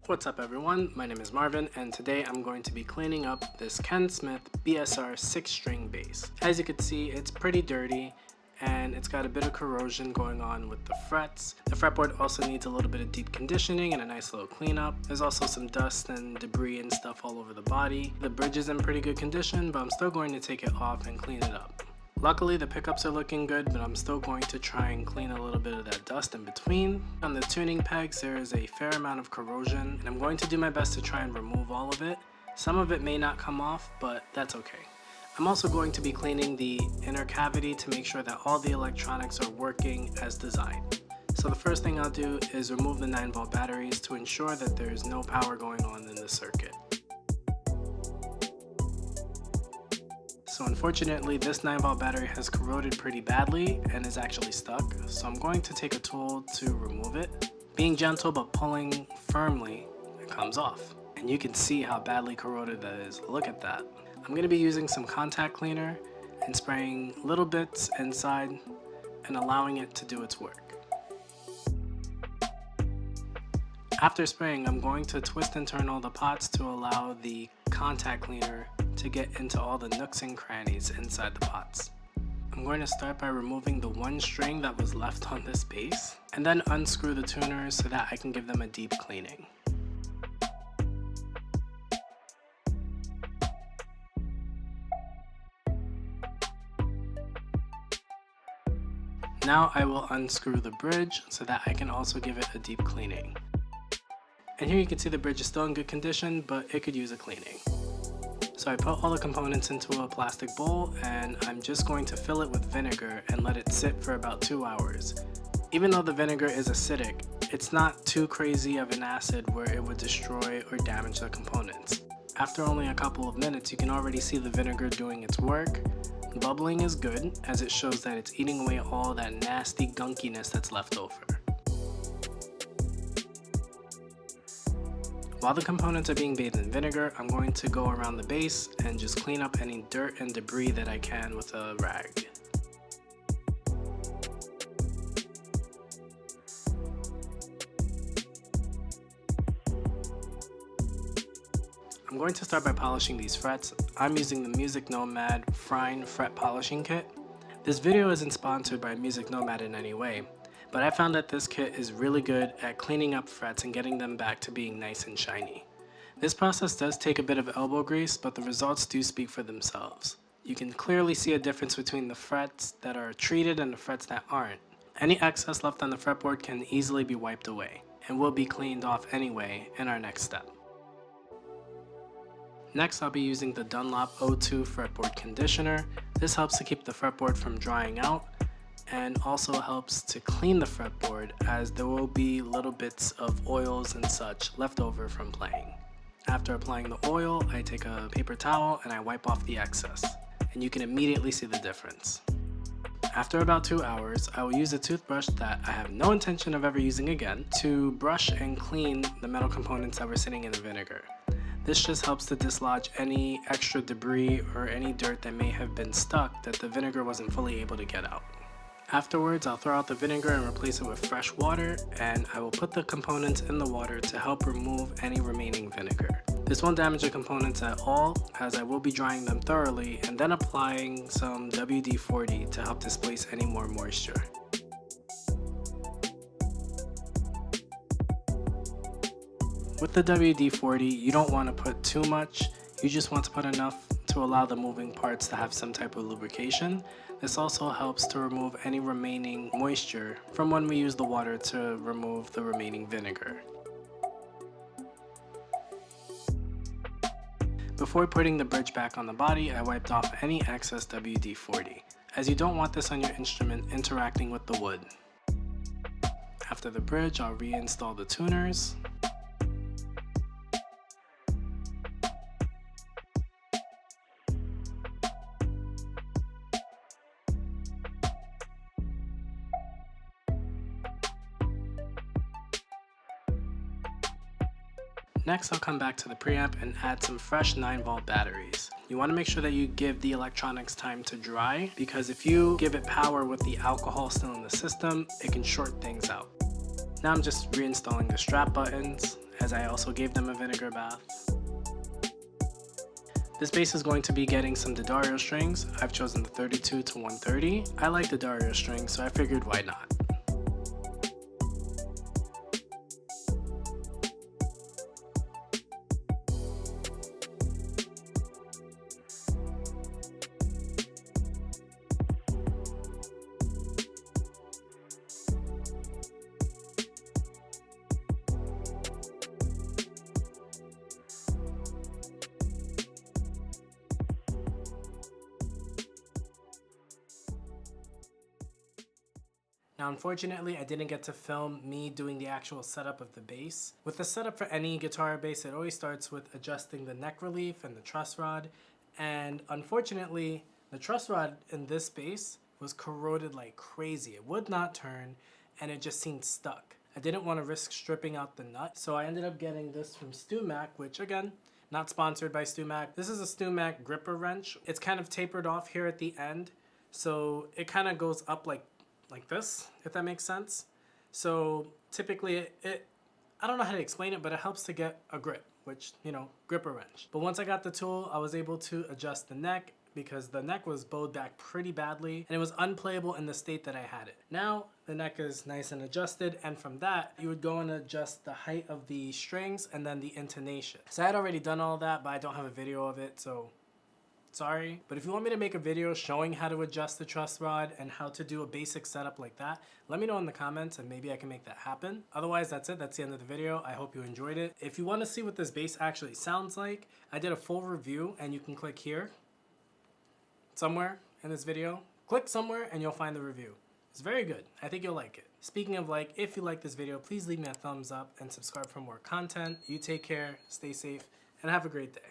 What's up everyone, my name is Marvin and today I'm going to be cleaning up this Ken Smith BSR 6-string bass. As you can see, it's pretty dirty and it's got a bit of corrosion going on with the frets. The fretboard also needs a little bit of deep conditioning and a nice little cleanup. There's also some dust and debris and stuff all over the body. The bridge is in pretty good condition, but I'm still going to take it off and clean it up. Luckily the pickups are looking good, but I'm still going to try and clean a little bit of that dust in between. On the tuning pegs there is a fair amount of corrosion and I'm going to do my best to try and remove all of it. Some of it may not come off, but that's okay. I'm also going to be cleaning the inner cavity to make sure that all the electronics are working as designed. So the first thing I'll do is remove the 9-volt batteries to ensure that there's no power going on in the circuit. So unfortunately this 9-volt battery has corroded pretty badly and is actually stuck, so I'm going to take a tool to remove it. Being gentle but pulling firmly, it comes off. And you can see how badly corroded that is. Look at that. I'm going to be using some contact cleaner and spraying little bits inside and allowing it to do its work. After spraying, I'm going to twist and turn all the pots to allow the contact cleaner to get into all the nooks and crannies inside the pots. I'm going to start by removing the one string that was left on this bass and then unscrew the tuners so that I can give them a deep cleaning. Now I will unscrew the bridge so that I can also give it a deep cleaning. And here you can see the bridge is still in good condition, but it could use a cleaning. So I put all the components into a plastic bowl and I'm just going to fill it with vinegar and let it sit for about 2 hours. Even though the vinegar is acidic, it's not too crazy of an acid where it would destroy or damage the components. After only a couple of minutes, you can already see the vinegar doing its work. Bubbling is good as it shows that it's eating away all that nasty gunkiness that's left over. While the components are being bathed in vinegar, I'm going to go around the base and just clean up any dirt and debris that I can with a rag. I'm going to start by polishing these frets. I'm using the Music Nomad Fine Fret Polishing Kit. This video isn't sponsored by Music Nomad in any way, but I found that this kit is really good at cleaning up frets and getting them back to being nice and shiny. This process does take a bit of elbow grease, but the results do speak for themselves. You can clearly see a difference between the frets that are treated and the frets that aren't. Any excess left on the fretboard can easily be wiped away, and will be cleaned off anyway in our next step. Next, I'll be using the Dunlop O2 fretboard conditioner. This helps to keep the fretboard from drying out and also helps to clean the fretboard as there will be little bits of oils and such left over from playing. After applying the oil, I take a paper towel and I wipe off the excess, and you can immediately see the difference. After about 2 hours, I will use a toothbrush that I have no intention of ever using again to brush and clean the metal components that were sitting in the vinegar. This just helps to dislodge any extra debris or any dirt that may have been stuck that the vinegar wasn't fully able to get out. Afterwards, I'll throw out the vinegar and replace it with fresh water, and I will put the components in the water to help remove any remaining vinegar. This won't damage the components at all, as I will be drying them thoroughly and then applying some WD-40 to help displace any more moisture. With the WD-40, you don't want to put too much, you just want to put enough to allow the moving parts to have some type of lubrication. This also helps to remove any remaining moisture from when we use the water to remove the remaining vinegar. Before putting the bridge back on the body, I wiped off any excess WD-40, as you don't want this on your instrument interacting with the wood. After the bridge, I'll reinstall the tuners. Next, I'll come back to the preamp and add some fresh 9-volt batteries. You want to make sure that you give the electronics time to dry, because if you give it power with the alcohol still in the system, it can short things out. Now I'm just reinstalling the strap buttons as I also gave them a vinegar bath. This bass is going to be getting some D'Addario strings. I've chosen the 32 to 130. I like D'Addario strings, so I figured why not. Now unfortunately I didn't get to film me doing the actual setup of the bass. With the setup for any guitar or bass, it always starts with adjusting the neck relief and the truss rod, and unfortunately the truss rod in this bass was corroded like crazy. It would not turn and it just seemed stuck. I didn't want to risk stripping out the nut, so I ended up getting this from StewMac, which again, not sponsored by StewMac. This is a StewMac gripper wrench. It's kind of tapered off here at the end, so it kind of goes up like this, if that makes sense. So typically I don't know how to explain it, but it helps to get a grip, which, you know, gripper wrench. But once I got the tool, I was able to adjust the neck because the neck was bowed back pretty badly and it was unplayable in the state that I had it. Now the neck is nice and adjusted, and from that you would go and adjust the height of the strings and then the intonation. So I had already done all that, but I don't have a video of it, so sorry. But if you want me to make a video showing how to adjust the truss rod and how to do a basic setup like that, let me know in the comments and maybe I can make that happen. Otherwise, that's it. That's the end of the video. I hope you enjoyed it. If you want to see what this bass actually sounds like, I did a full review and you can click here somewhere in this video. Click somewhere and you'll find the review. It's very good. I think you'll like it. Speaking of like, if you like this video, please leave me a thumbs up and subscribe for more content. You take care, stay safe, and have a great day.